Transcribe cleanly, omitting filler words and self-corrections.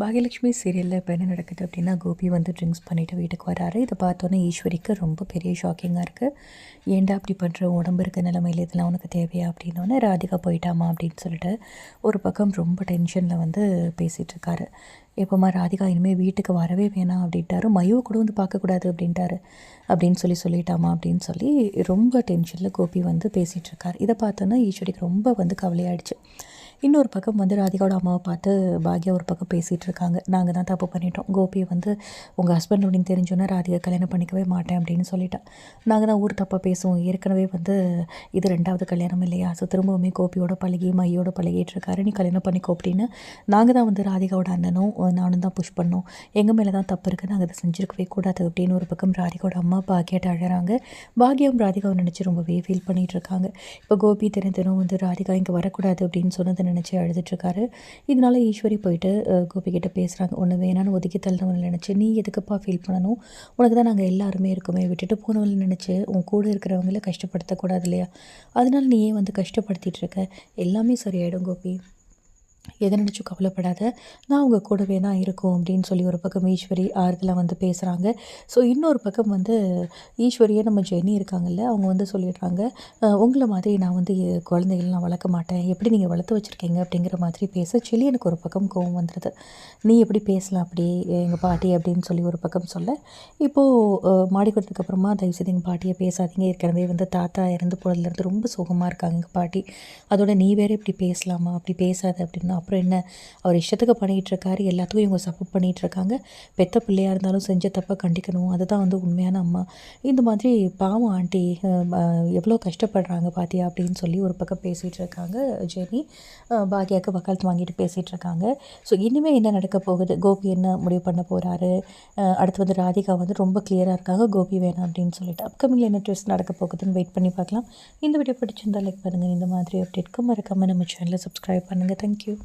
பாகியலட்சுமி சீரியலில் இப்போ என்ன நடக்குது அப்படின்னா, கோபி வந்து ட்ரிங்க்ஸ் பண்ணிவிட்டு வீட்டுக்கு வராரு. இதை பார்த்தோன்னே ஈஸ்வரிக்கு ரொம்ப பெரிய ஷாக்கிங்காக இருக்குது. ஏன்டா அப்படி பண்ணுற, உடம்பு இருக்க நிலைமையில் இதெல்லாம் உனக்கு தேவையா அப்படின்னோடனே, ராதிகா போயிட்டாமா அப்படின்னு சொல்லிட்டு ஒரு பக்கம் ரொம்ப டென்ஷனில் வந்து பேசிகிட்டு இருக்காரு. எப்போம்மா ராதிகா இனிமேல் வீட்டுக்கு வரவே வேணாம் அப்படின்ட்டாரு. மயுவை கூட வந்து பார்க்கக்கூடாது அப்படின்ட்டாரு அப்படின்னு சொல்லிட்டாமா அப்படின்னு சொல்லி ரொம்ப டென்ஷனில் கோபி வந்து பேசிகிட்டு இருக்காரு. இதை பார்த்தோன்னா ஈஸ்வரிக்கு ரொம்ப வந்து கவலையாயிடுச்சு. இன்னொரு பக்கம் வந்து ராதிகாவோட அம்மாவை பார்த்து பாக்யா ஒரு பக்கம் பேசிகிட்டு இருக்காங்க. நாங்கள் தான் தப்பு பண்ணிட்டோம். கோபியை வந்து உங்கள் ஹஸ்பண்ட் அப்படின்னு தெரிஞ்சோன்னா ராதிகா கல்யாணம் பண்ணிக்கவே மாட்டேன் அப்படின்னு சொல்லிட்டேன். நாங்கள் தான் ஊர் தப்பாக பேசுவோம். ஏற்கனவே வந்து இது 2வது கல்யாணம் இல்லையா? ஸோ திரும்பவுமே கோபியோட பழகி மையோட பழகிட்டு இருக்காரு. நீ கல்யாணம் பண்ணிக்கோ அப்படின்னு நாங்கள் தான் வந்து ராதிகாவோட அண்ணனும் நானும் தான் புஷ் பண்ணோம். எங்கள் மேலே தான் தப்பு இருக்குது. நாங்கள் அதை செஞ்சுருக்கவே கூடாது அப்படின்னு ஒரு பக்கம் ராதிகாவோட அம்மா பாக்யாட்ட அழகிறாங்க. பாக்யாவும் ராதிகாவை நினச்சி ரொம்பவே ஃபீல் பண்ணிகிட்டு இருக்காங்க. இப்போ கோபி தினம் வந்து ராதிகா இங்கே வரக்கூடாது அப்படின்னு சொன்னதை நினச்சி அழுதுட்டுருக்காரு. இதனால ஈஸ்வரி போயிட்டு கோபிக்கிட்ட பேசுகிறாங்க. ஒன்று வேணான்னு ஒதுக்கி தள்ளவங்களை நினச்சி நீ எதுக்குப்பா ஃபீல் பண்ணணும்? உனக்கு தான் நாங்கள் எல்லாருமே இருக்கோமே. விட்டுட்டு போனவங்களை நினச்சி உன் கூட இருக்கிறவங்கள கஷ்டப்படுத்தக்கூடாது இல்லையா? அதனால நீ ஏன் வந்து கஷ்டப்படுத்திகிட்டு இருக்க? எல்லாமே சரியாயிடும் கோபி, எதை நினச்சும் கவலைப்படாத, நான் உங்கள் கூடவே தான் இருக்கும் அப்படின்னு சொல்லி ஒரு பக்கம் ஈஸ்வரி ஆறுதலாக வந்து பேசுகிறாங்க. ஸோ இன்னொரு பக்கம் வந்து ஈஸ்வரியே நம்ம ஜெனி இருக்காங்கல்ல, அவங்க வந்து சொல்லிடுறாங்க, உங்களை மாதிரி நான் வந்து குழந்தைகள் நான் வளர்க்க மாட்டேன், எப்படி நீங்கள் வளர்த்து வச்சுருக்கீங்க அப்படிங்கிற மாதிரி பேச சொல்லி எனக்கு ஒரு பக்கம் கோவம் வந்துடுது. நீ எப்படி பேசலாம் அப்படி எங்கள் பாட்டி அப்படின்னு சொல்லி ஒரு பக்கம் சொல்ல, இப்போது மாடிக்கு வந்ததுக்கப்புறமா தயவுசெய்து எங்கள் பாட்டியை பேசாதீங்க, ஏற்கனவே வந்து தாத்தா இறந்து போனதுலேருந்து ரொம்ப சோகமாக இருக்காங்க எங்கள் பாட்டி, அதோட நீ வேறு இப்படி பேசலாமா, அப்படி பேசாத அப்படின்னா அப்புறம் என்ன, அவர் இஷ்டத்துக்கு பண்ணிகிட்ருக்காரு, எல்லாத்துக்கும் இவங்க சப்போர்ட் பண்ணிகிட்ருக்காங்க. பெத்த பிள்ளையாக இருந்தாலும் செஞ்ச தப்பை கண்டிக்கணும், அதுதான் வந்து உண்மையான அம்மா. இந்த மாதிரி பாவம் ஆண்டி எவ்வளோ கஷ்டப்படுறாங்க பாத்தியா அப்படின்னு சொல்லி ஒரு பக்கம் பேசிகிட்டு இருக்காங்க ஜெனி. பாக்யாவுக்கு வக்காலத்து வாங்கிட்டு பேசிகிட்டு இருக்காங்க. ஸோ இனிமேல் என்ன நடக்க போகுது, கோபி என்ன முடிவு பண்ண போகிறாரு, அடுத்து வந்து ராதிகா வந்து ரொம்ப கிளியராக இருக்காங்க கோபி வேணாம் அப்படின்னு சொல்லிட்டு. அப்கமிங்கில் என்ன ட்விஸ்ட் நடக்க போகுதுன்னு வெயிட் பண்ணி பார்க்கலாம். இந்த வீடியோ பிடிச்சிருந்தால் லைக் பண்ணுங்கள். இந்த மாதிரி அப்டேட்க்கு மறக்காமல் நம்ம சேனலை சப்ஸ்கிரைப் பண்ணுங்கள். தேங்க்யூ.